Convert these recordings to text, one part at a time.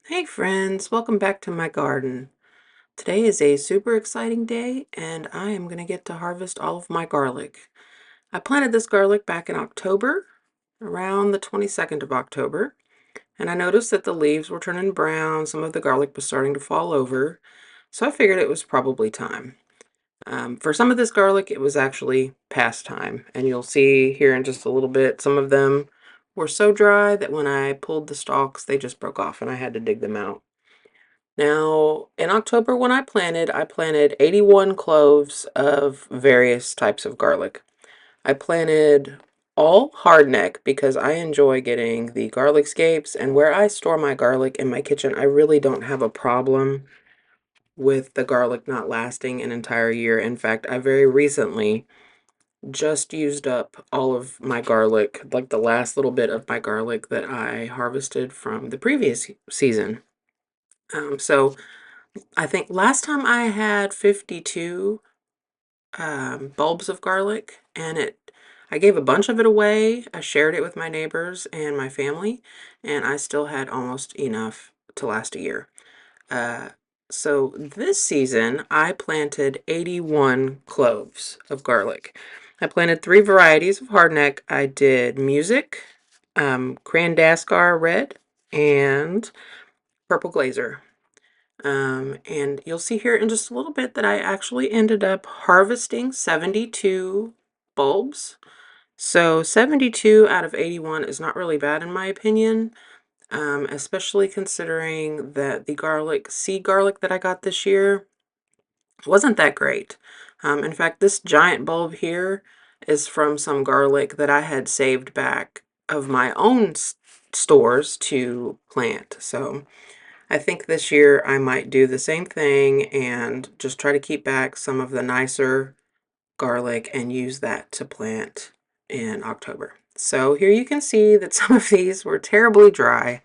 Hey friends, welcome back to my garden. Today is a super exciting day and I am going to get to harvest all of my garlic. I planted this garlic back in October, around the 22nd of October, and I noticed that the leaves were turning brown, some of the garlic was starting to fall over, so I figured it was probably time. For some of this garlic, it was actually past time, and you'll see here in just a little bit, some of them were so dry that when I pulled the stalks, they just broke off and I had to dig them out. Now, in October when I planted 81 cloves of various types of garlic. I planted all hardneck because I enjoy getting the garlic scapes, and where I store my garlic in my kitchen, I really don't have a problem with the garlic not lasting an entire year. In fact, I very recently just used up all of my garlic, like the last little bit of my garlic that I harvested from the previous season. So I think last time I had 52 bulbs of garlic, and I gave a bunch of it away. I shared it with my neighbors and my family, and I still had almost enough to last a year. Uh, so this season, I planted 81 cloves of garlic. I planted three varieties of hardneck. I did music, Crandaskar red, and purple glazer. And you'll see here in just a little bit that I actually ended up harvesting 72 bulbs. So 72 out of 81 is not really bad in my opinion, especially considering that the seed garlic that I got this year wasn't that great. In fact, this giant bulb here is from some garlic that I had saved back of my own stores to plant. So I think this year I might do the same thing and just try to keep back some of the nicer garlic and use that to plant in October. So here you can see that some of these were terribly dry,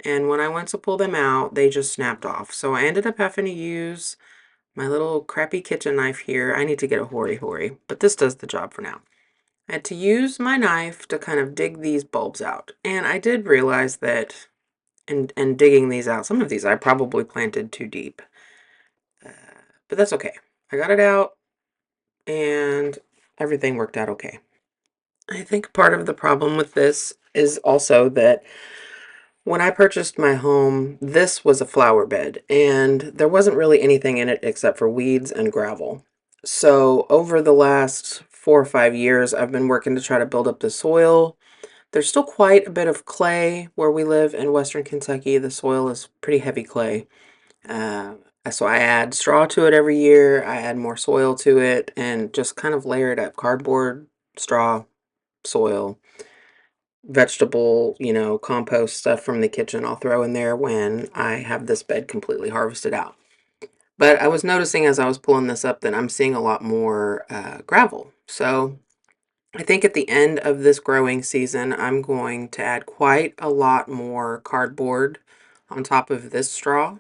and when I went to pull them out, they just snapped off. So I ended up having to use my little crappy kitchen knife here. I need to get a hory, but this does the job for now. I had to use my knife to kind of dig these bulbs out, and I did realize that and digging these out. Some of these I probably planted too deep, uh, but that's okay. I got it out and everything worked out okay. I think part of the problem with this is also that when I purchased my home, this was a flower bed and there wasn't really anything in it except for weeds and gravel. So over the last 4 or 5 years, I've been working to try to build up the soil. There's still quite a bit of clay where we live in Western Kentucky. The soil is pretty heavy clay. Uh, so I add straw to it every year. I add more soil to it and just kind of layer it up. Cardboard, straw, soil, vegetable, compost stuff from the kitchen I'll throw in there when I have this bed completely harvested out. But I was noticing as I was pulling this up that I'm seeing a lot more gravel. So I think at the end of this growing season, I'm going to add quite a lot more cardboard on top of this straw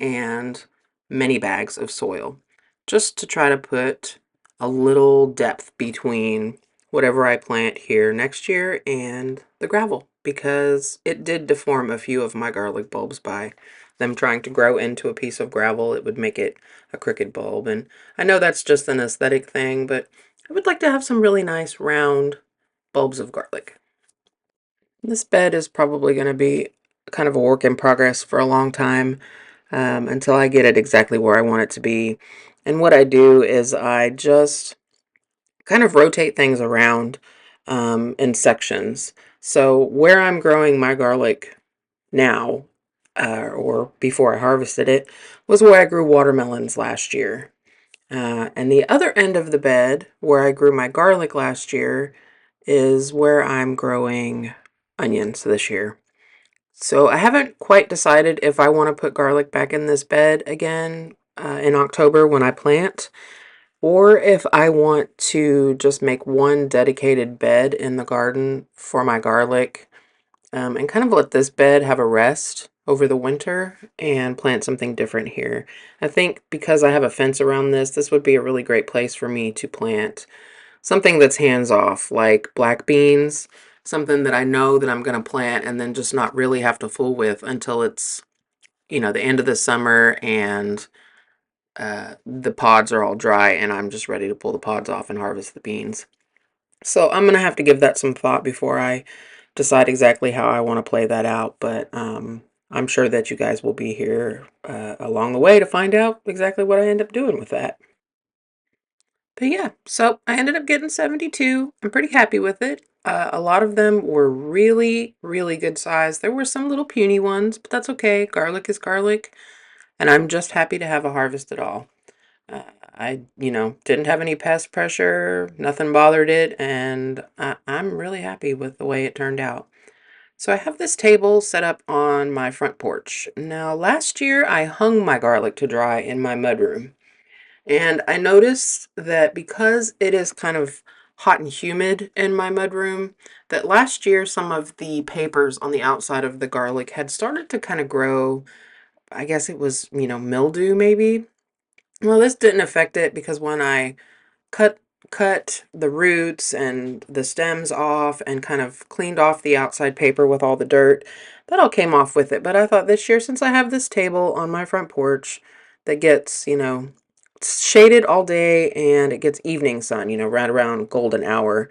and many bags of soil just to try to put a little depth between whatever I plant here next year and the gravel, because it did deform a few of my garlic bulbs by them trying to grow into a piece of gravel. It would make it a crooked bulb, and I know that's just an aesthetic thing, but I would like to have some really nice round bulbs of garlic. This bed is probably going to be kind of a work in progress for a long time, until I get it exactly where I want it to be. And what I do is I just kind of rotate things around in sections. So where I'm growing my garlic now, or before I harvested it, was where I grew watermelons last year. And the other end of the bed, where I grew my garlic last year, is where I'm growing onions this year. So I haven't quite decided if I want to put garlic back in this bed again in October when I plant, or if I want to just make one dedicated bed in the garden for my garlic, and kind of let this bed have a rest over the winter and plant something different here. I think because I have a fence around this would be a really great place for me to plant something that's hands off, like black beans. something that I know that I'm going to plant and then just not really have to fool with until it's, the end of the summer and the pods are all dry and I'm just ready to pull the pods off and harvest the beans. So I'm going to have to give that some thought before I decide exactly how I want to play that out. But I'm sure that you guys will be here along the way to find out exactly what I end up doing with that. But yeah, so I ended up getting 72. I'm pretty happy with it. A lot of them were really, really good size. There were some little puny ones, but that's okay. Garlic is garlic, and I'm just happy to have a harvest at all. I didn't have any pest pressure, nothing bothered it, and I'm really happy with the way it turned out. So I have this table set up on my front porch. Now, last year I hung my garlic to dry in my mudroom. And I noticed that because it is kind of hot and humid in my mudroom, that last year some of the papers on the outside of the garlic had started to kind of grow. I guess it was, mildew maybe. Well, this didn't affect it because when I cut cut the roots and the stems off and kind of cleaned off the outside paper with all the dirt. That all came off with it. But I thought this year, since I have this table on my front porch that gets, shaded all day and it gets evening sun, right around golden hour,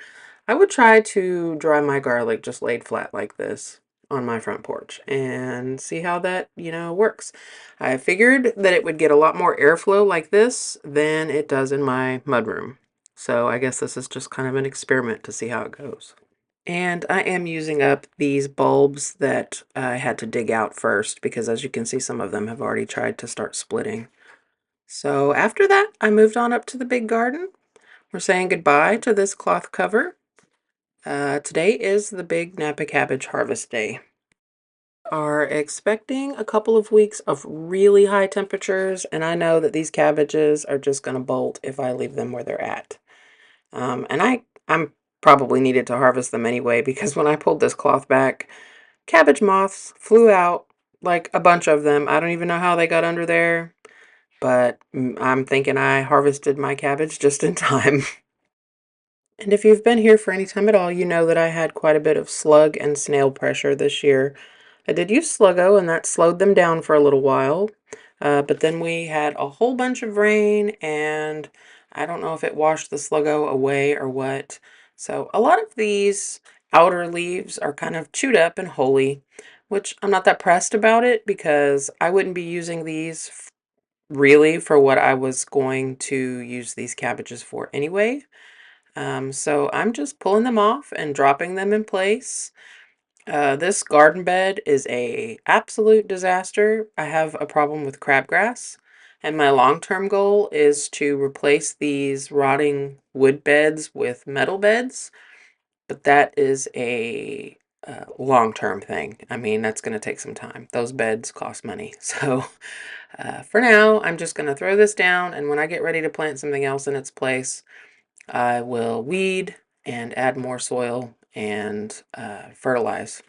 I would try to dry my garlic just laid flat like this on my front porch and see how that, works. I figured that it would get a lot more airflow like this than it does in my mudroom. So I guess this is just kind of an experiment to see how it goes. And I am using up these bulbs that I had to dig out first because as you can see, some of them have already tried to start splitting. So after that, I moved on up to the big garden. We're saying goodbye to this cloth cover. Today is the big Napa Cabbage harvest day. Are expecting a couple of weeks of really high temperatures, and I know that these cabbages are just going to bolt if I leave them where they're at. I'm probably needed to harvest them anyway because when I pulled this cloth back, cabbage moths flew out, like a bunch of them. I don't even know how they got under there, but I'm thinking I harvested my cabbage just in time. And if you've been here for any time at all, you know that I had quite a bit of slug and snail pressure this year. I did use Sluggo, and that slowed them down for a little while. But then we had a whole bunch of rain, and I don't know if it washed the Sluggo away or what. So a lot of these outer leaves are kind of chewed up and holey, which I'm not that pressed about it because I wouldn't be using these really for what I was going to use these cabbages for anyway. So I'm just pulling them off and dropping them in place. This garden bed is a absolute disaster. I have a problem with crabgrass, and my long-term goal is to replace these rotting wood beds with metal beds, but that is a long-term thing. I mean, that's going to take some time. Those beds cost money. So for now, I'm just going to throw this down, and when I get ready to plant something else in its place, I will weed and add more soil and fertilize.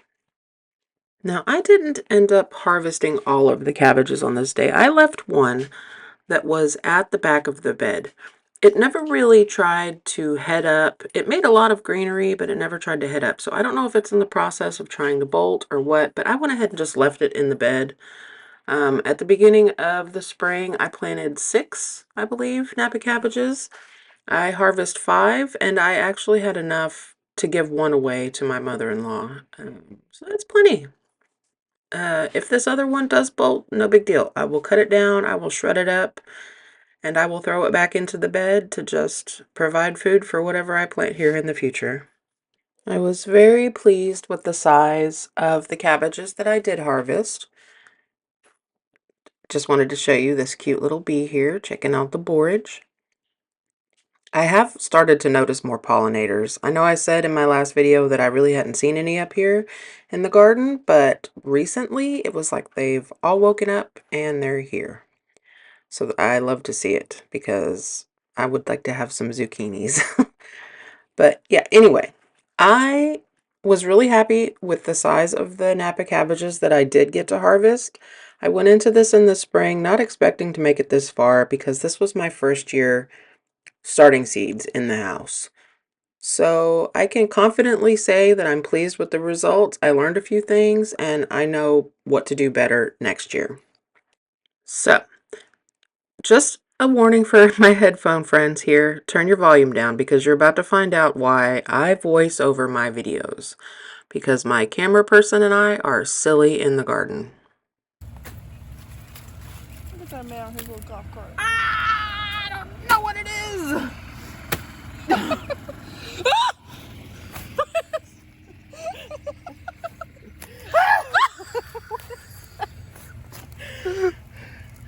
Now, I didn't end up harvesting all of the cabbages on this day. I left one that was at the back of the bed. It never really tried to head up. It made a lot of greenery, but it never tried to head up. So I don't know if it's in the process of trying to bolt or what, but I went ahead and just left it in the bed. At the beginning of the spring, I planted 6, I believe, Napa cabbages. I harvest 5, and I actually had enough to give one away to my mother-in-law. So that's plenty. If this other one does bolt, no big deal. I will cut it down, I will shred it up, and I will throw it back into the bed to just provide food for whatever I plant here in the future. I was very pleased with the size of the cabbages that I did harvest. Just wanted to show you this cute little bee here checking out the borage. I have started to notice more pollinators. I know I said in my last video that I really hadn't seen any up here in the garden, but recently it was like they've all woken up and they're here. So I love to see it because I would like to have some zucchinis. But yeah, anyway, I was really happy with the size of the Napa cabbages that I did get to harvest. I went into this in the spring not expecting to make it this far because this was my first year starting seeds in the house. So I can confidently say that I'm pleased with the results. I learned a few things and I know what to do better next year. So, just a warning for my headphone friends here. Turn your volume down because you're about to find out why I voice over my videos. Because my camera person and I are silly in the garden. Look at that man on his little golf cart. Ah, I don't know what it is.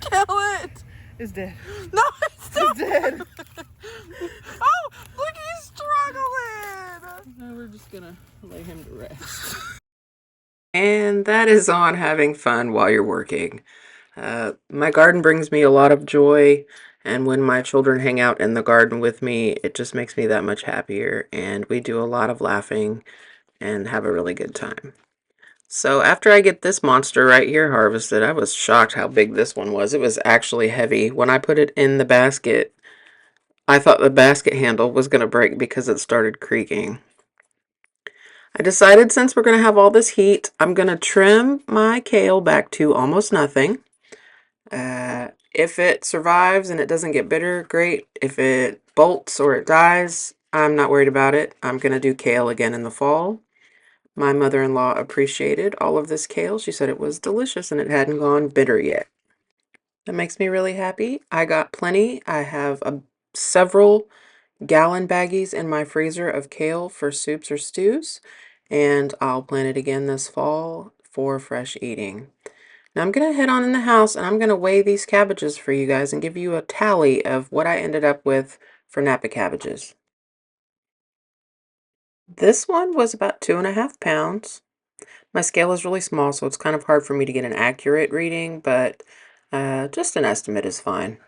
Kill it. It's dead. No, it's dead. Oh, look, he's struggling. Now we're just gonna lay him to rest. And that is on having fun while you're working. My garden brings me a lot of joy, and when my children hang out in the garden with me, it just makes me that much happier, and we do a lot of laughing and have a really good time. So after I get this monster right here harvested, I was shocked how big this one was. It was actually heavy. When I put it in the basket, I thought the basket handle was going to break because it started creaking. I decided since we're going to have all this heat, I'm going to trim my kale back to almost nothing. If it survives and it doesn't get bitter, great. If it bolts or it dies, I'm not worried about it. I'm going to do kale again in the fall. My mother-in-law appreciated all of this kale. She said it was delicious and it hadn't gone bitter yet. That makes me really happy. I got plenty. I have several gallon baggies in my freezer of kale for soups or stews, and I'll plant it again this fall for fresh eating. Now I'm going to head on in the house and I'm going to weigh these cabbages for you guys and give you a tally of what I ended up with for Napa cabbages. This one was about 2.5 pounds. My scale is really small, so it's kind of hard for me to get an accurate reading, but just an estimate is fine.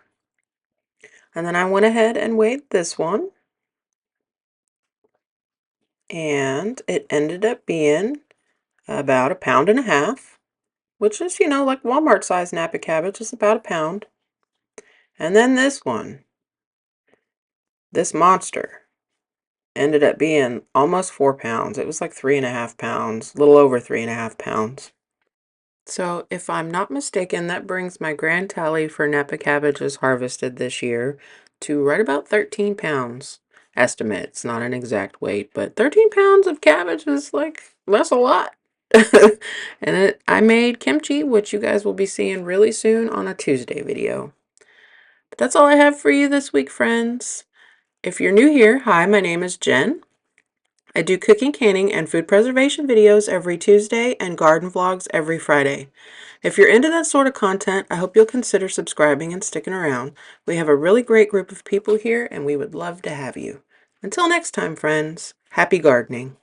And then I went ahead and weighed this one, and it ended up being about 1.5 pounds, which is, like Walmart size Napa cabbage is about 1 pound. And then this one, this monster, ended up being almost 4 pounds. It was like 3.5 pounds, a little over 3.5 pounds. So if I'm not mistaken, that brings my grand tally for Napa cabbages harvested this year to right about 13 pounds. Estimate, it's not an exact weight, but 13 pounds of cabbage is that's a lot. And I made kimchi, which you guys will be seeing really soon on a Tuesday video. But that's all I have for you this week, friends. If you're new here, hi, my name is Jen. I do cooking, canning, and food preservation videos every Tuesday and garden vlogs every Friday. If you're into that sort of content, I hope you'll consider subscribing and sticking around. We have a really great group of people here, and we would love to have you. Until next time, friends, happy gardening.